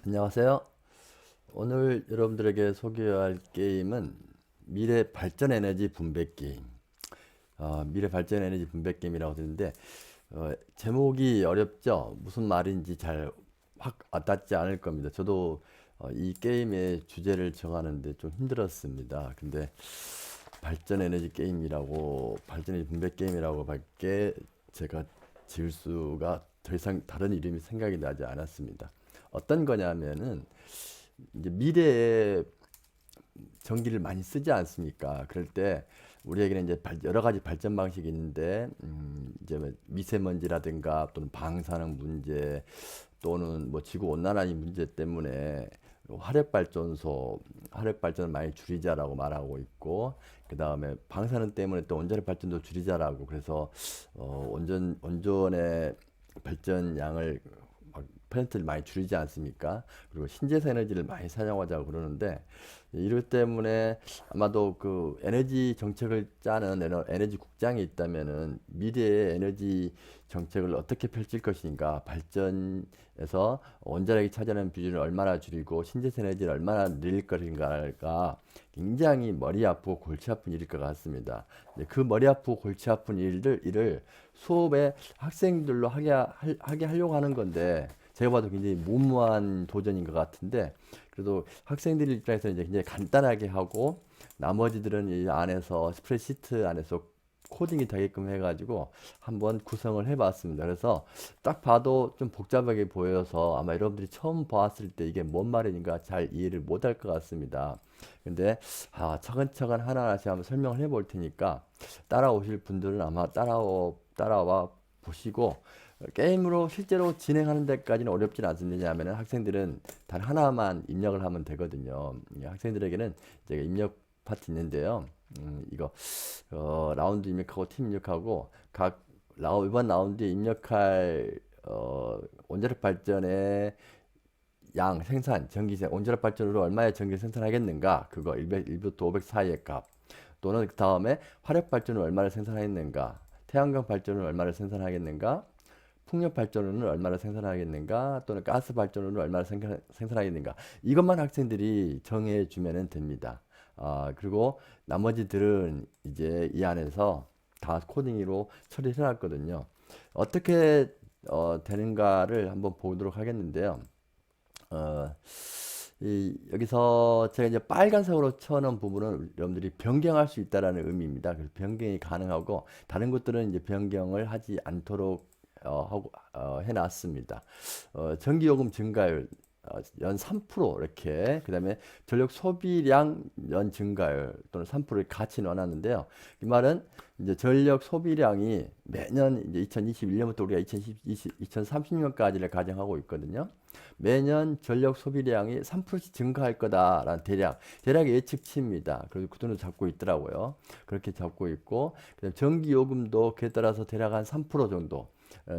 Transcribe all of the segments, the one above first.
안녕하세요. 오늘 여러분들에게 소개할 게임은 미래 발전 에너지 분배 게임. 미래 발전 에너지 분배 게임이라고 되는데 제목이 어렵죠? 무슨 말인지 잘 확 와닿지 않을 겁니다. 저도 이 게임의 주제를 정하는데 좀 힘들었습니다. 근데 발전 에너지 게임이라고 발전 에너지 분배 게임이라고 밖에 제가 지을 수가 더 이상 다른 이름이 생각이 나지 않았습니다. 어떤 거냐면은 이제 미래에 전기를 많이 쓰지 않습니까? 그럴 때 우리에게는 이제 여러 가지 발전 방식이 있는데 이제 뭐 미세먼지라든가 또는 방사능 문제 또는 뭐 지구 온난화의 문제 때문에 화력 발전을 많이 줄이자라고 말하고 있고, 그 다음에 방사능 때문에 또 원자력 발전도 줄이자라고. 그래서 원전의 발전량을 막 퍼센트를 많이 줄이지 않습니까? 그리고 신재생 에너지를 많이 사용하자고 그러는데, 이럴 때문에 아마도 그 에너지 정책을 짜는 에너지 국장이 있다면은 미래의 에너지 정책을 어떻게 펼칠 것인가, 발전에서 원자력이 차지하는 비중을 얼마나 줄이고 신재생 에너지를 얼마나 늘릴 것인가가 굉장히 머리 아프고 골치 아픈 일일 것 같습니다. 그 머리 아프고 골치 아픈 일을 수업에 학생들로 하게 하려고 하는 건데, 제가 봐도 굉장히 무모한 도전인 것 같은데, 그래도 학생들 입장에서 이제 굉장히 간단하게 하고 나머지들은 이 안에서 스프레드시트 안에서 코딩이 되게끔 해가지고 한번 구성을 해봤습니다. 그래서 딱 봐도 좀 복잡하게 보여서 아마 여러분들이 처음 봤을 때 이게 뭔 말인가 잘 이해를 못할 것 같습니다. 근데 차근차근 하나하나씩 한번 설명을 해볼 테니까 따라오실 분들은 아마 따라와 보시고, 게임으로 실제로 진행하는 데까지는 어렵진 않습니다. 왜냐하면 학생들은 단 하나만 입력을 하면 되거든요. 학생들에게는 제가 입력 파트 있는데요. 이거 라운드 입력하고 팀 입력하고 이번 라운드에 입력할 원자력 발전의 양 생산 원자력 발전으로 얼마의 전기를 생산하겠는가, 그거 1부터 500 사이의 값, 또는 그 다음에 화력 발전을 얼마를 생산하겠는가, 태양광 발전을 얼마를 생산하겠는가, 풍력 발전으로는 얼마를 생산하겠는가, 또는 가스 발전으로는 얼마를 생산하겠는가, 이것만 학생들이 정해 주면 됩니다. 그리고 나머지들은 이제 이 안에서 다 코딩으로 처리를 해놨거든요. 어떻게 되는가를 한번 보도록 하겠는데요. 어, 여기서 제가 이제 빨간색으로 쳐놓은 부분은 여러분들이 변경할 수 있다라는 의미입니다. 그래서 변경이 가능하고, 다른 것들은 이제 변경을 하지 않도록 해놨습니다. 전기요금 증가율 연 3% 이렇게, 그 다음에 전력 소비량 연 증가율 또는 3%를 같이 넣어놨는데요. 이 말은 이제 전력 소비량이 매년 이제 2021년부터 우리가 2030년까지를 가정하고 있거든요. 매년 전력 소비량이 3%씩 증가할 거다라는 대략 예측치입니다. 그래서 그 돈을 잡고 있더라고요. 그렇게 잡고 있고, 그다음 전기 요금도 그에 따라서 대략 한 3% 정도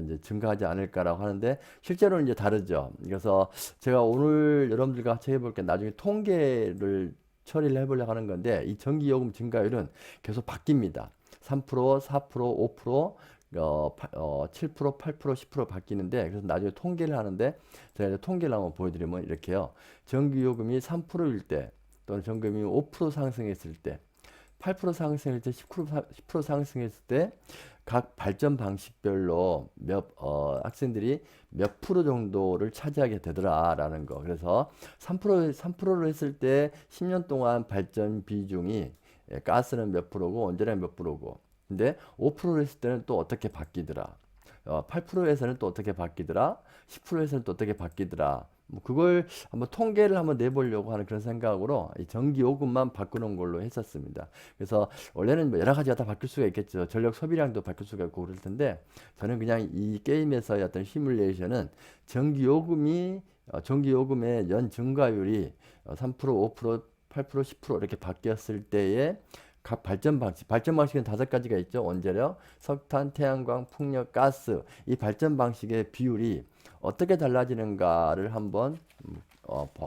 이제 증가하지 않을까라고 하는데, 실제로는 이제 다르죠. 그래서 제가 오늘 여러분들과 같이 해볼 게 나중에 통계를 처리를 해보려고 하는 건데, 이 전기요금 증가율은 계속 바뀝니다. 3%, 4%, 5%, 7%, 8%, 10% 바뀌는데, 그래서 나중에 통계를 하는데, 제가 이제 통계를 한번 보여드리면 이렇게요. 전기요금이 3%일 때, 또는 전기요금이 5% 상승했을 때, 8% 상승했을 때, 10% 상승했을 때, 각 발전 방식별로 학생들이 몇 프로 정도를 차지하게 되더라라는 거. 그래서 3%로 했을 때 10년 동안 발전 비중이, 가스는 몇 프로고 원자력은 몇 프로고, 근데 5%로 했을 때는 또 어떻게 바뀌더라. 8%에서는 또 어떻게 바뀌더라. 10%에서는 또 어떻게 바뀌더라. 뭐 그걸 한번 통계를 한번 내보려고 하는 그런 생각으로 이 전기 요금만 바꾸는 걸로 했었습니다. 그래서 원래는 뭐 여러 가지가 다 바뀔 수가 있겠죠. 전력 소비량도 바뀔 수가 있고 그럴 텐데, 저는 그냥 이 게임에서의 어떤 시뮬레이션은 전기 요금의 연 증가율이 3%, 5%, 8%, 10% 이렇게 바뀌었을 때에 각 발전 방식은 다섯 가지가 있죠. 원자력, 석탄, 태양광, 풍력, 가스. 이 발전 방식의 비율이 어떻게 달라지는가를 한번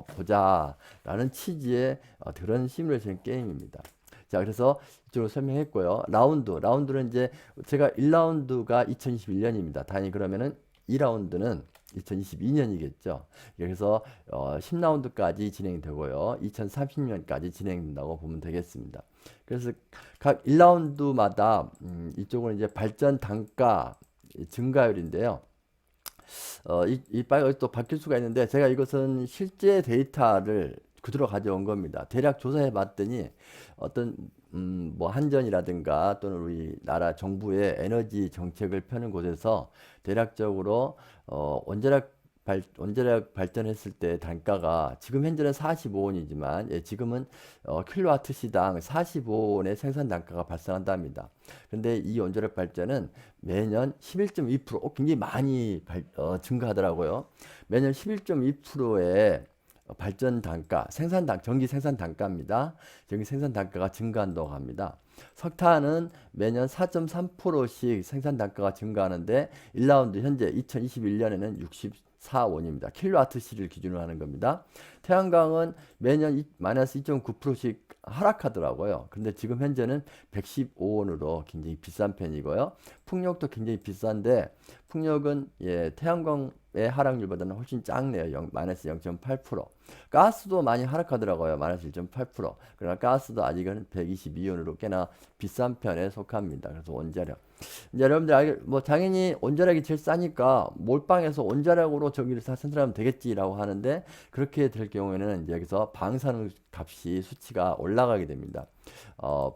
보자라는 취지의 그런 시뮬레이션 게임입니다. 자, 그래서 이쪽으로 설명했고요. 라운드는 이제 제가 1라운드가 2021년입니다. 다행히 그러면은 2라운드는 2022년이겠죠. 그래서 10라운드까지 진행되고요. 2030년까지 진행된다고 보면 되겠습니다. 그래서 각 1라운드마다 이쪽은 이제 발전 단가 증가율인데요. 이 바이가 또 바뀔 수가 있는데 제가 이것은 실제 데이터를 그대로 가져온 겁니다. 대략 조사해 봤더니 어떤 뭐 한전이라든가 또는 우리나라 정부의 에너지 정책을 펴는 곳에서 대략적으로 원자력 발전했을 때 단가가 지금 현재는 45원이지만 지금은 킬로와트 시당 45원의 생산 단가가 발생한답니다. 근데 이 원자력 발전은 매년 11.2% 굉장히 많이 증가하더라고요. 매년 11.2%의 발전 단가, 전기 생산 단가입니다. 전기 생산 단가가 증가한다고 합니다. 석탄은 매년 4.3%씩 생산 단가가 증가하는데 1라운드 현재 2021년에는 64원입니다. 킬로와트시를 기준으로 하는 겁니다. 태양광은 매년 마이너스 2.9%씩 하락하더라고요. 근데 지금 현재는 115원으로 굉장히 비싼 편이고요. 풍력도 굉장히 비싼데 풍력은 태양광의 하락률보다는 훨씬 작네요. 마이너스 0.8%. 가스도 많이 하락하더라고요. 마이너스 1.8%. 그러나 가스도 아직은 122원으로 꽤나 비싼 편에 속합니다. 그래서 원자력. 이제 여러분들 뭐 당연히 원자력이 제일 싸니까 몰빵해서 원자력으로 전기를 생산하면 되겠지라고 하는데 그렇게 될 경우에는 이제 여기서 방사능 값이 수치가 올라가게 됩니다.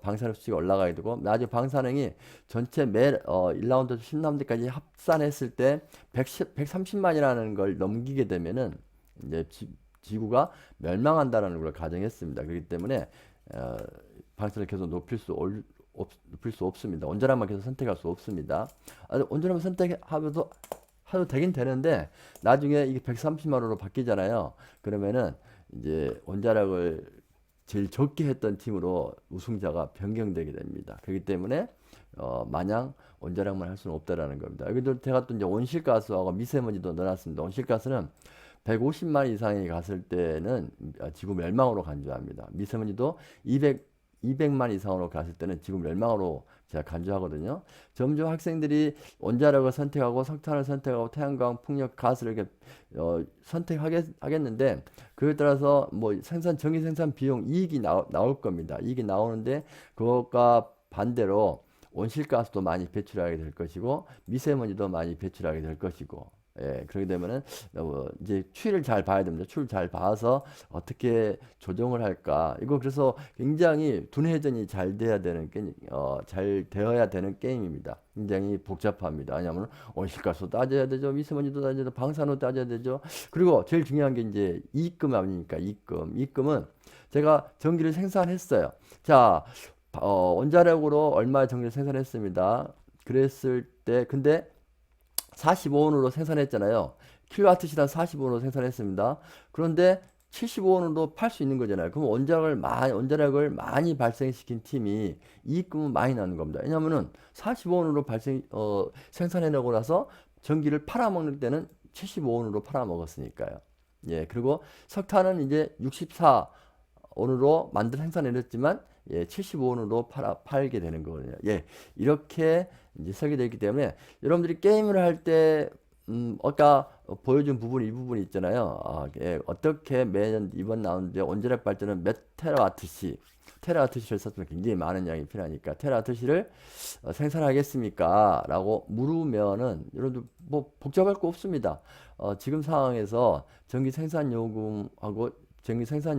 방사능 수치가 올라가게 되고 나중에 방사능이 전체 1라운드 10라운드까지 합산했을 때 130만이라는 걸 넘기게 되면은 이제 지구가 멸망한다라는 걸 가정했습니다. 그렇기 때문에 방사능을 계속 높일 수 없습니다. 원자력만 계속 선택할 수 없습니다. 원자력만 선택하면서 하도 되긴 되는데 나중에 이게 130만으로 바뀌잖아요. 그러면은 이제 원자력을 제일 적게 했던 팀으로 우승자가 변경되게 됩니다. 그렇기 때문에 마냥 원자력만 할 수는 없다라는 겁니다. 여기도 제가 또 이제 온실가스하고 미세먼지도 넣어놨습니다. 온실가스는 150만 이상이 갔을 때는 지구 멸망으로 간주합니다. 미세먼지도 200만 이상으로 갔을 때는 지구 멸망으로 제가 간주하거든요. 점점 학생들이 원자력을 선택하고 석탄을 선택하고 태양광, 풍력, 가스를 이렇게 선택하겠는데 그에 따라서 뭐 전기 생산 비용 이익이 나올 겁니다. 이익이 나오는데 그것과 반대로 온실가스도 많이 배출하게 될 것이고 미세먼지도 많이 배출하게 될 것이고 그렇게 되면은 이제 추이를 잘 봐야 됩니다. 추이를 잘 봐서 어떻게 조정을 할까? 이거 그래서 굉장히 두뇌회전이 잘 돼야 되는 잘 되어야 되는 게임입니다. 굉장히 복잡합니다. 왜냐하면 온실가스도 따져야 되죠, 미세먼지도 따져야 되죠, 방사능도 따져야 되죠. 그리고 제일 중요한 게 이제 이익금 아닙니까? 이익금은 제가 전기를 생산했어요. 자, 원자력으로 얼마 전기를 생산했습니다. 그랬을 때 근데 45원으로 생산했잖아요. 킬로와트 시당 45원으로 생산했습니다. 그런데 75원으로 팔 수 있는 거잖아요. 그럼 원자력을 많이 발생시킨 팀이 이익금은 많이 나는 겁니다. 왜냐면은 45원으로 생산해내고 나서 전기를 팔아먹는 때는 75원으로 팔아먹었으니까요. 그리고 석탄은 이제 64원으로 생산해냈지만 75원으로 팔게 되는 거거든요. 이렇게 이제 설계되어 있기 때문에 여러분들이 게임을 할 때 아까 보여준 이 부분이 있잖아요. 어떻게 매년 이번 라운드에 원자력 발전은 몇 테라와트시를 썼으면 굉장히 많은 양이 필요하니까 테라와트시를 생산하겠습니까? 라고 물으면은 여러분들 뭐 복잡할 거 없습니다. 지금 상황에서 전기 생산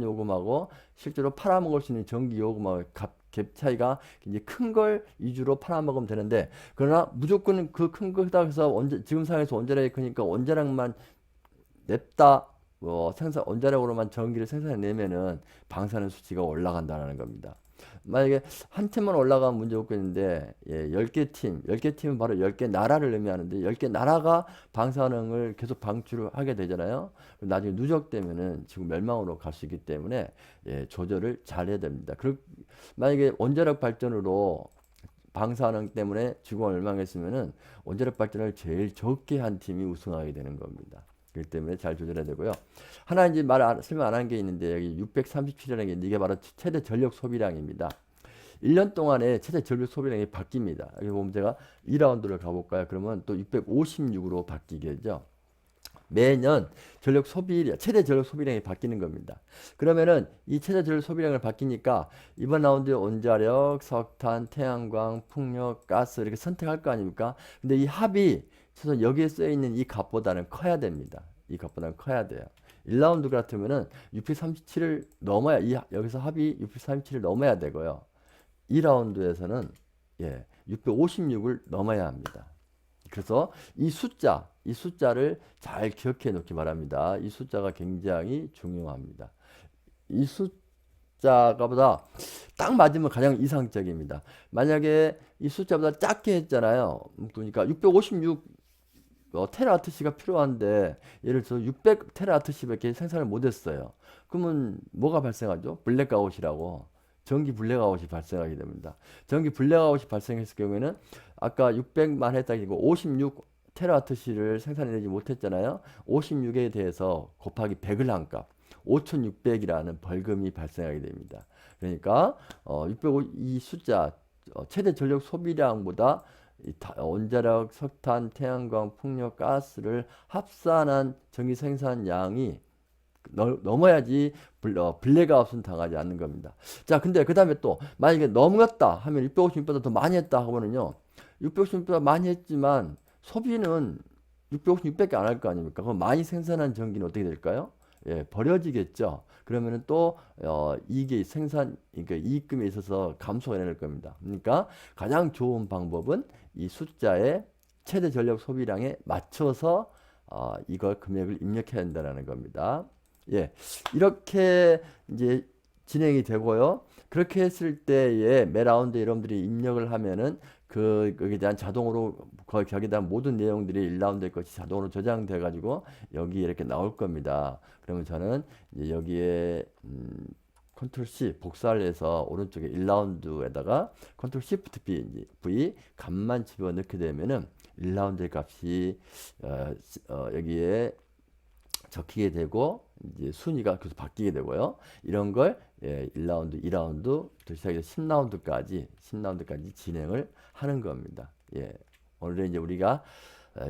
요금하고 실제로 팔아먹을 수 있는 전기 요금하고 갭 차이가 굉장히 큰 걸 위주로 팔아먹으면 되는데 그러나 무조건 그 큰 거다 해서 지금 상황에서 원자력이 크니까 원자력만 냅다 원자력으로만 전기를 생산해내면은 방사능 수치가 올라간다는 겁니다. 만약에 한 팀만 올라가면 문제 없겠는데 10개 팀은 바로 10개 나라를 의미하는데 10개 나라가 방사능을 계속 방출을 하게 되잖아요. 나중에 누적되면은 지금 멸망으로 갈 수 있기 때문에 조절을 잘 해야 됩니다. 만약에 원자력 발전으로 방사능 때문에 지구가 멸망했으면은 원자력 발전을 제일 적게 한 팀이 우승하게 되는 겁니다. 그렇기 때문에 잘 조절해야 되고요. 하나 이제 설명 안 한 게 있는데 여기 637이라는 게 이게 바로 최대 전력 소비량입니다. 1년 동안에 최대 전력 소비량이 바뀝니다. 여기 보면 제가 2라운드를 가볼까요? 그러면 또 656으로 바뀌게 되죠. 매년 전력 소비량, 최대 전력 소비량이 바뀌는 겁니다. 그러면은 이 최대 전력 소비량을 바뀌니까 이번 라운드에 원자력, 석탄, 태양광, 풍력, 가스 이렇게 선택할 거 아닙니까? 근데 이 합이 최소 여기에 쓰여 있는 이 값보다는 커야 됩니다. 이 값보다는 커야 돼요. 1라운드 같으면은 637을 넘어야 여기서 합이 637을 넘어야 되고요. 2라운드에서는 656을 넘어야 합니다. 그래서 이 숫자를 잘 기억해 놓기 바랍니다. 이 숫자가 굉장히 중요합니다. 이 숫자보다 딱 맞으면 가장 이상적입니다. 만약에 이 숫자보다 작게 했잖아요. 그러니까 656 테라와트시가 필요한데 예를 들어서 600 테라와트시밖에 생산을 못했어요. 그러면 뭐가 발생하죠? 블랙아웃이라고 전기 블랙아웃이 발생하게 됩니다. 전기 블랙아웃이 발생했을 경우에는 아까 600만 했다 이거 56 테라와트시를 생산해내지 못했잖아요. 56에 대해서 곱하기 100을 한 값, 5,600이라는 벌금이 발생하게 됩니다. 그러니까 605, 이 숫자 최대 전력 소비량보다 원자력, 석탄, 태양광, 풍력, 가스를 합산한 전기 생산량이 넘어야지 블랙아웃은 당하지 않는 겁니다. 자, 근데 그 다음에 또 만약에 넘었다 하면 656보다 더 많이 했다 하면은요, 656보다 많이 했지만 소비는 656밖에 안 할 거 아닙니까? 그럼 많이 생산한 전기는 어떻게 될까요? 버려지겠죠. 그러면은 또 이게 그러니까 이익금에 있어서 감소가 될 겁니다. 그러니까 가장 좋은 방법은 이 숫자의 최대 전력 소비량에 맞춰서 이걸 금액을 입력해야 한다는 겁니다. 이렇게 이제 진행이 되고요. 그렇게 했을 때에 매 라운드 여러분들이 입력을 하면은 거기에 대한 자동으로 거기에 대한 모든 내용들이 1라운드의 것이 자동으로 저장돼 가지고 여기 이렇게 나올 겁니다. 그러면 저는 이제 여기에 컨트롤 C 복사를 해서 오른쪽에 1라운드에다가 컨트롤 시프트 V 값만 집어넣게 되면은 1라운드의 값이 여기에 적히게 되고 이제 순위가 계속 바뀌게 되고요. 이런 걸 1라운드, 2라운드, 시작해서 10라운드까지 진행을 하는 겁니다. 오늘은 이제 우리가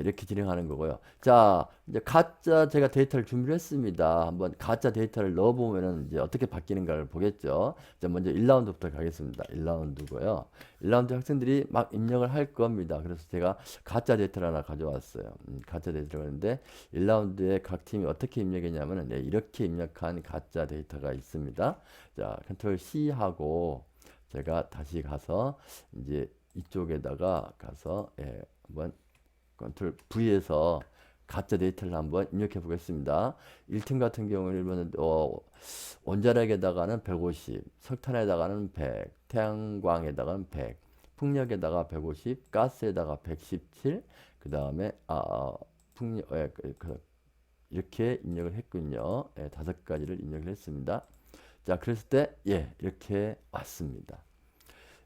이렇게 진행하는 거고요. 자, 이제 가짜 제가 데이터를 준비를 했습니다. 한번 가짜 데이터를 넣어보면은 이제 어떻게 바뀌는가를 보겠죠. 자, 먼저 1라운드부터 가겠습니다. 1라운드고요. 1라운드 학생들이 막 입력을 할 겁니다. 그래서 제가 가짜 데이터를 하나 가져왔어요. 가짜 데이터를 했는데 1라운드에 각 팀이 어떻게 입력했냐면은 이렇게 입력한 가짜 데이터가 있습니다. 자, 컨트롤 C 하고 제가 다시 가서 이제 이쪽에다가 가서 한번 컨트롤 V에서 가짜 데이터를 한번 입력해 보겠습니다. 1팀 같은 경우는 일본은 원자력에다가는 150, 석탄에다가는 100, 태양광에다가는 100, 풍력에다가 150, 가스에다가 117, 그 다음에 풍력 이렇게 입력을 했군요. 5가지를 입력을 했습니다. 자, 그랬을 때 이렇게 왔습니다.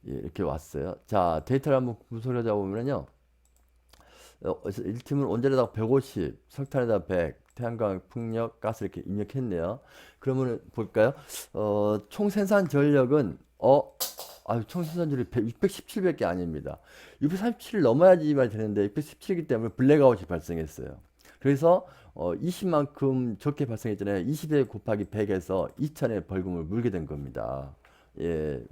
이렇게 왔어요. 자, 데이터를 한번 분석해 보면요. 1팀은 원자력에다가 150, 석탄에다가 100, 태양광, 풍력, 가스 이렇게 입력했네요. 그러면 볼까요? 총 생산 전력은 총 생산 전력이 617밖에 아닙니다. 637을 넘어야지만 되는데 617이기 때문에 블랙아웃이 발생했어요. 그래서 20만큼 적게 발생했잖아요. 20에 곱하기 100에서 2천의 벌금을 물게 된 겁니다.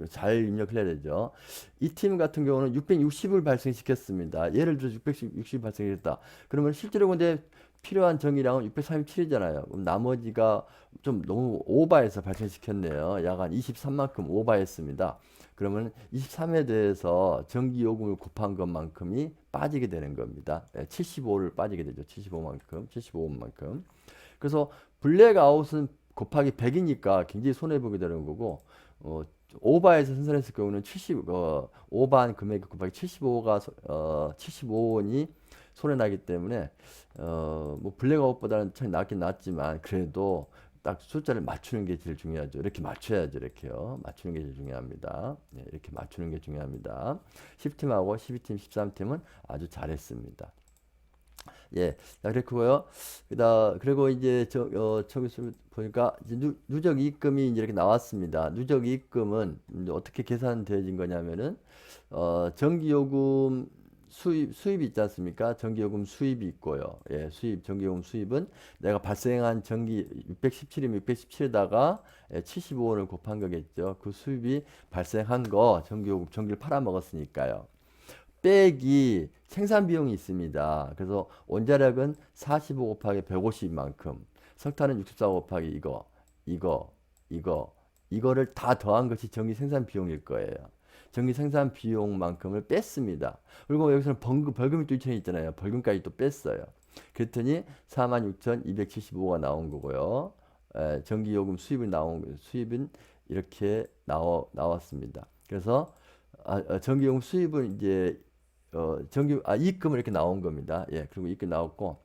잘 입력을 해야 되죠. 이 팀 같은 경우는 660을 발생시켰습니다. 예를 들어 660 발생했다. 그러면 실제로 근데 필요한 전기량은 637이잖아요. 그럼 나머지가 좀 너무 오버해서 발생시켰네요. 약 한 23만큼 오버했습니다. 그러면 23에 대해서 전기 요금을 곱한 것만큼이 빠지게 되는 겁니다. 75를 빠지게 되죠. 75원만큼. 그래서 블랙아웃은 곱하기 100이니까 굉장히 손해보게 되는 거고, 오버해서 생산했을 경우는 오버한 금액 곱하기 75원이 손해나기 때문에 뭐 블랙아웃보다는 참 낫긴 낫지만 그래도 딱 숫자를 맞추는 게 제일 중요하죠. 이렇게 맞춰야죠. 이렇게요. 맞추는 게 제일 중요합니다. 이렇게 맞추는 게 중요합니다. 10팀하고 12팀, 13팀은 아주 잘했습니다. 자, 그랬고요. 그리고 이제 저기서 보니까 이제 누적 이익금이 이제 이렇게 나왔습니다. 누적 이익금은 이제 어떻게 계산되어진 거냐면은 전기요금 수입이 있지 않습니까? 전기요금 수입이 있고요. 예, 전기요금 수입은 내가 발생한 전기 617이면 617에다가 75원을 곱한 거겠죠. 그 수입이 발생한 거 전기를 팔아먹었으니까요. 빼기 생산 비용이 있습니다. 그래서 원자력은 45 곱하기 150만큼, 석탄은 64 곱하기 이거, 이거, 이거를 다 더한 것이 전기 생산 비용일 거예요. 전기 생산 비용만큼을 뺐습니다. 그리고 여기서는 벌금이 또 2천이 있잖아요. 벌금까지 또 뺐어요. 그랬더니 46,275가 나온 거고요. 전기요금 수입은 이렇게 나왔습니다. 그래서 전기요금 수입은 이제 이익금은 이렇게 나온 겁니다. 예, 그리고 이익금 나왔고,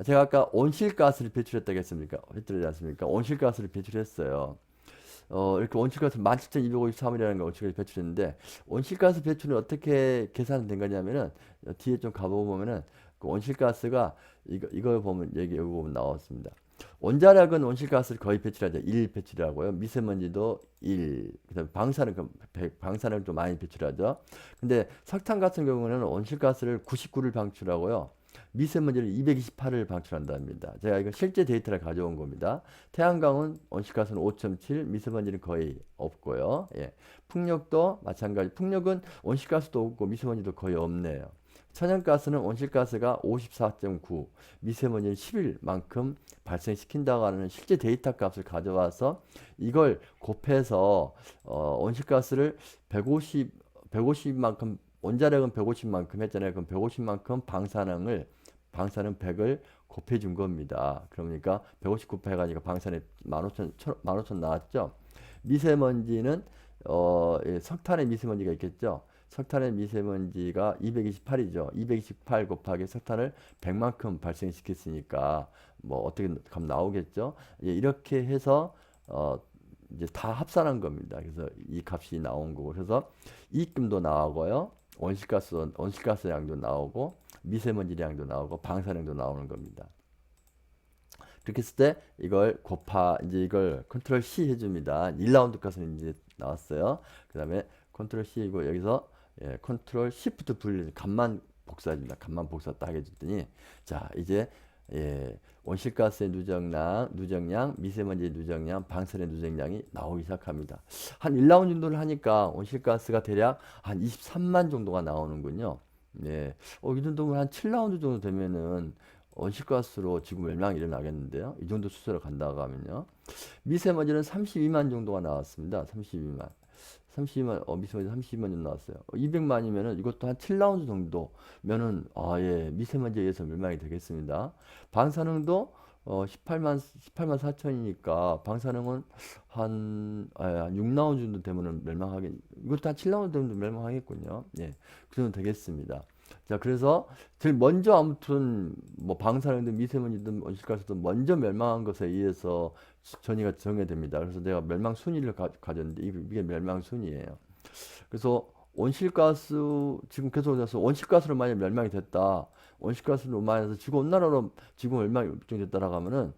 제가 아까 온실가스를 배출했다고 했습니까? 했지 않습니까? 온실가스를 배출했어요. 이렇게 온실가스 17,253이라는 거 온실가스 배출했는데, 온실가스 배출은 어떻게 계산된 거냐면은, 뒤에 좀 가보면은, 그 온실가스가, 이거 보면, 여기 보면 나왔습니다. 원자력은 온실가스를 거의 배출하죠. 1 배출하고요. 미세먼지도 1. 그다음에 방사능을 좀 많이 배출하죠. 근데 석탄 같은 경우는 온실가스를 99를 방출하고요. 미세먼지를 228을 방출한답니다. 제가 이거 실제 데이터를 가져온 겁니다. 태양광은 온실가스는 5.7, 미세먼지는 거의 없고요. 예. 풍력도 마찬가지. 풍력은 온실가스도 없고 미세먼지도 거의 없네요. 천연가스는 온실가스가 54.9, 미세먼지는 11만큼 발생시킨다고 하는 실제 데이터 값을 가져와서 이걸 곱해서 온실가스를 150만큼 원자력은 150만큼 했잖아요. 그럼 150만큼 방사능 100을 곱해 준 겁니다. 그러니까 150 곱해가지고 방사능 15,000 나왔죠. 미세먼지는 석탄의 미세먼지가 있겠죠. 석탄의 미세먼지가 228이죠. 228 곱하기 석탄을 100만큼 발생시켰으니까 뭐 어떻게 값 나오겠죠. 예, 이렇게 해서 이제 다 합산한 겁니다. 그래서 이 값이 나온 거고, 그래서 이익금도 나오고요. 온실가스 양도 나오고 미세먼지 양도 나오고 방사능도 나오는 겁니다. 그렇게 했을 때 이제 이걸 컨트롤 C 해줍니다. 1라운드 값은 이제 나왔어요. 그 다음에 컨트롤 C이고 여기서 컨트롤 Shift V 값만 복사해줍니다. 값만 복사 딱 해줬더니 자 이제 온실가스의 누적량, 미세먼지의 누적량, 방사능의 누적량이 나오기 시작합니다. 한 1라운드 정도를 하니까 온실가스가 대략 한 23만 정도가 나오는군요. 예. 이 정도면 한 7라운드 정도 되면은 온실가스로 지구 멸망이 일어나겠는데요. 이 정도 수준으로 간다고 하면요. 미세먼지는 32만 정도가 나왔습니다. 32만. 미세먼지 32만 정도 나왔어요. 200만이면은 이것도 한 7라운드 정도면은, 미세먼지에 의해서 멸망이 되겠습니다. 방사능도 18만 4천이니까 방사능은 한 6라운드 정도 되면은 이것도 한 7라운드 정도 멸망하겠군요. 예. 그 정도 되겠습니다. 자, 그래서 제일 먼저 아무튼 뭐 방사능든 미세먼지든 온실가스든 먼저 멸망한 것에 의해서 전이가 정해됩니다. 그래서 내가 멸망 순위를 가졌는데 이게 멸망 순위예요. 그래서 온실가스 지금 계속해서 온실가스로 만약 멸망이 됐다. 온실가스로 만약해서 지구온난화로 지구 멸망이 걱정됐다라고 하면은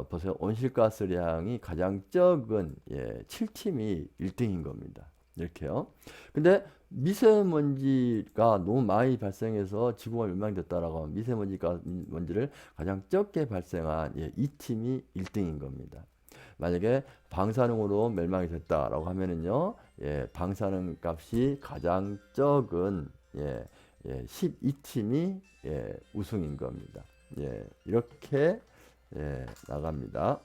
보세요. 온실가스량이 가장 적은 7팀이 1등인 겁니다. 이렇게요. 근데 미세먼지가 너무 많이 발생해서 지구가 멸망됐다라고 하면 먼지를 가장 적게 발생한 2팀이 1등인 겁니다. 만약에 방사능으로 멸망이 됐다라고 하면은요, 방사능 값이 가장 적은 12팀이 우승인 겁니다. 이렇게 나갑니다.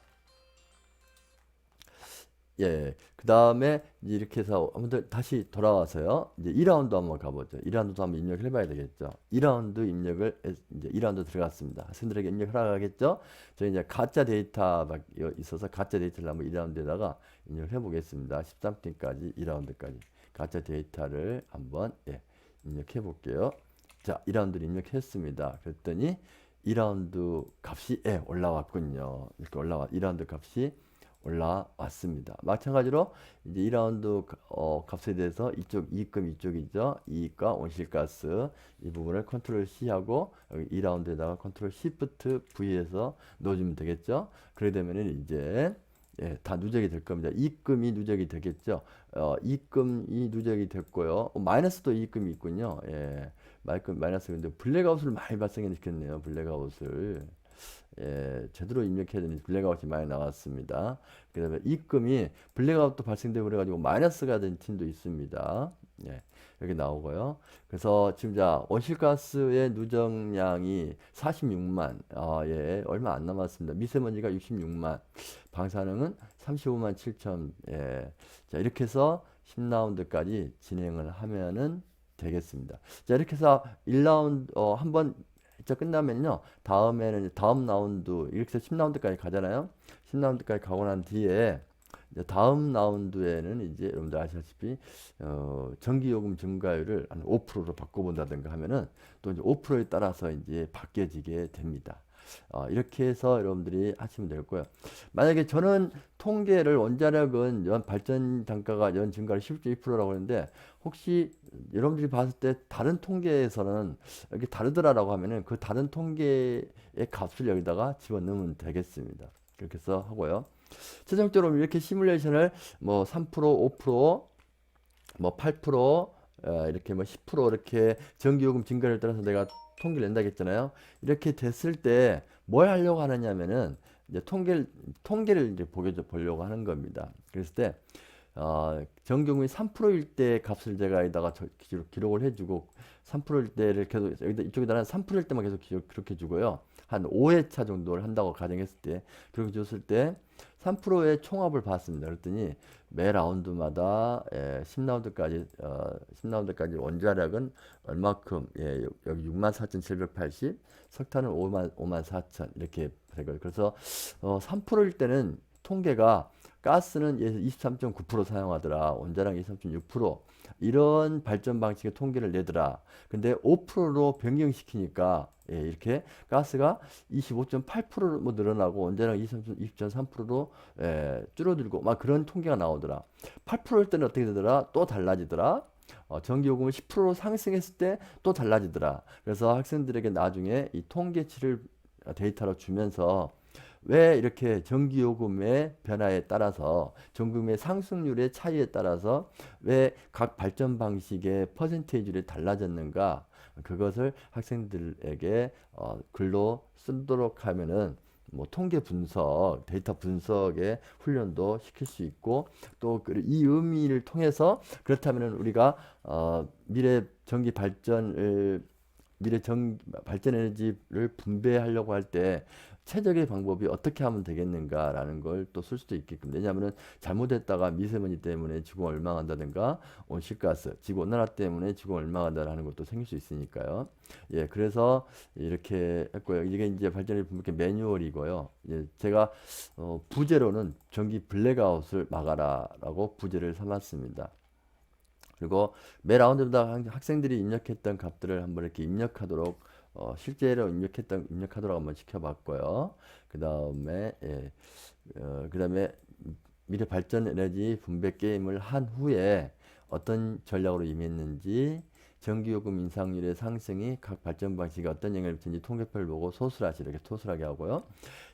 그 다음에 이렇게 해서 아무튼 다시 돌아와서요. 이제 2라운드 한번 가보죠. 2라운드도 한번 입력을 해봐야 되겠죠. 2라운드 입력을 이제 2라운드 들어갔습니다. 학생들에게 입력을 하라 하겠죠. 저희 이제 가짜 데이터가 있어서 가짜 데이터를 한번 2라운드에다가 입력을 해보겠습니다. 13팀까지 2라운드까지 가짜 데이터를 한번 입력해 볼게요. 자, 2라운드를 입력했습니다. 그랬더니 2라운드 값이 올라왔군요. 이렇게 2라운드 값이 올라왔습니다. 마찬가지로 이제 2라운드 값에 대해서 이익금 이쪽이죠. 이익과 온실가스 이 부분을 컨트롤 C 하고 여기 2라운드에다가 컨트롤 Shift V에서 넣어주면 되겠죠. 그러게 되면은 이제 다 누적이 될 겁니다. 이익금이 누적이 되겠죠. 이익금이 누적이 됐고요. 마이너스도 이익금이 있군요. 마이너스 근데 블랙아웃을 많이 발생시켰네요. 블랙아웃을. 예, 제대로 입력해야 되는 블랙아웃이 많이 나왔습니다. 그다음에 입금이 블랙아웃도 발생되고 그래가지고 마이너스가 된 팀도 있습니다. 예, 여기 나오고요. 그래서 지금 자 온실가스의 누정량이 46만, 예, 얼마 안 남았습니다. 미세먼지가 66만, 방사능은 35만 7천. 예, 자 이렇게 해서 10라운드까지 진행을 하면은 되겠습니다. 자 이렇게 해서 1라운드 한번 자 끝나면요. 다음에는 다음 라운드 이렇게 해서 10라운드까지 가잖아요. 10라운드까지 가고 난 뒤에 이제 다음 라운드에는 이제 여러분들 아시다시피 전기요금 증가율을 한 5%로 바꿔본다든가 하면은 또 이제 5%에 따라서 이제 바뀌어지게 됩니다. 이렇게 해서 여러분들이 하시면 될 거예요. 만약에 저는 통계를 원자력은 연 발전 단가가 연 증가를 11.2%라고 했는데 혹시 여러분들이 봤을 때 다른 통계에서는 이렇게 다르더라라고 하면은 그 다른 통계의 값을 여기다가 집어넣으면 되겠습니다. 그렇게 해서 하고요. 최종적으로 이렇게 시뮬레이션을 뭐 3%, 5%, 뭐 8%, 이렇게 뭐 10% 이렇게 전기요금 증가를 따라서 내가 통계를 낸다고 했잖아요. 이렇게 됐을 때 뭘 하려고 하느냐면은 이제 통계를 이제 보려고 하는 겁니다. 그랬을 때 전기요금이 3%일 때 값을 제가 여기다가 기록을 해주고 3%일 때를 계속 여기다 이쪽에다가 3%일 때만 계속 기록해 주고요. 한 5회차 정도를 한다고 가정했을 때 그렇게 줬을 때 3%의 총합을 봤습니다. 그랬더니 매 라운드마다 10라운드까지 원자력은 얼마큼 여기 64,780 석탄은 5만 4천 이렇게 되고요. 그래서 3%일 때는 통계가 가스는 23.9% 사용하더라. 원자력 23.6% 이런 발전 방식의 통계를 내더라. 근데 5%로 변경시키니까 이렇게 가스가 25.8%로 뭐 늘어나고 원자력 20.3%로 줄어들고 막 그런 통계가 나오더라. 8%일 때는 어떻게 되더라? 또 달라지더라. 전기요금을 10% 상승했을 때 또 달라지더라. 그래서 학생들에게 나중에 이 통계치를 데이터로 주면서 왜 이렇게 전기요금의 변화에 따라서 전기요금의 상승률의 차이에 따라서 왜 각 발전 방식의 퍼센테이지율이 달라졌는가 그것을 학생들에게 글로 쓰도록 하면은 뭐 통계 분석, 데이터 분석의 훈련도 시킬 수 있고 또 이 의미를 통해서 그렇다면은 우리가 미래 전기 발전을 미래 발전 에너지를 분배하려고 할 때 최적의 방법이 어떻게 하면 되겠는가라는 걸 또 쓸 수도 있게끔. 왜냐하면 잘못했다가 미세먼지 때문에 지구가 멸망한다든가 온실가스, 지구 온난화 때문에 지구가 멸망한다는 것도 생길 수 있으니까요. 예, 그래서 이렇게 했고요. 이게 이제 발전의 분배 매뉴얼이고요. 예, 제가 부제로는 전기 블랙아웃을 막아라라고 부제를 삼았습니다. 그리고 매 라운드마다 학생들이 입력했던 값들을 한번 이렇게 입력하도록 실제로 입력하도록 한번 시켜봤고요. 그 다음에 그다음에 미래 발전 에너지 분배 게임을 한 후에 어떤 전략으로 임했는지 전기요금 인상률의 상승이 각 발전 방식에 어떤 영향을 미치는지 통계표를 보고 소술하시 이렇게 소술하게 하고요.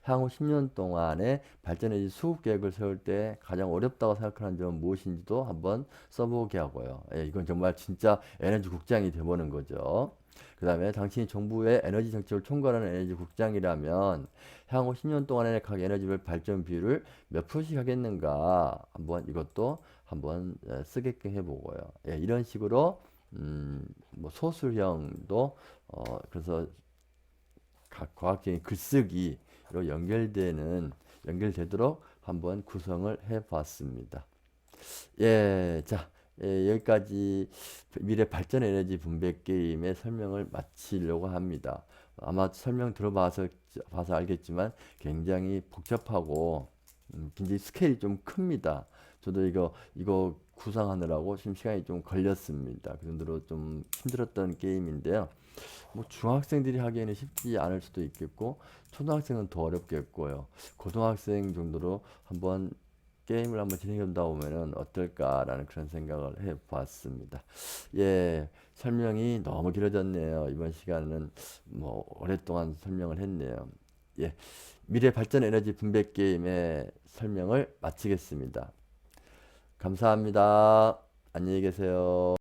향후 10년 동안의 발전에너지 수급 계획을 세울 때 가장 어렵다고 생각하는 점은 무엇인지도 한번 써보게 하고요. 이건 정말 진짜 에너지 국장이 돼보는 거죠. 그 다음에 당신이 정부의 에너지 정책을 총괄하는 에너지 국장이라면 향후 10년 동안의 각 에너지별 발전 비율을 몇 프로씩 하겠는가 한번 이것도 한번 쓰게끔 해보고요. 이런 식으로 뭐 소수형도 그래서 각 과학적인 글쓰기로 연결되도록 한번 구성을 해봤습니다. 예, 자, 여기까지 미래 발전 에너지 분배 게임의 설명을 마치려고 합니다. 아마 설명 봐서 알겠지만 굉장히 복잡하고 굉장히 스케일이 좀 큽니다. 저도 이거 구상하느라고 지금 시간이 좀 걸렸습니다. 그 정도로 좀 힘들었던 게임인데요. 뭐 중학생들이 하기에는 쉽지 않을 수도 있겠고 초등학생은 더 어렵겠고요. 고등학생 정도로 한번 게임을 한번 진행해 본다 보면은 어떨까라는 그런 생각을 해 봤습니다. 예, 설명이 너무 길어졌네요. 이번 시간은 뭐 오랫동안 설명을 했네요. 예, 미래 발전 에너지 분배 게임의 설명을 마치겠습니다. 감사합니다. 안녕히 계세요.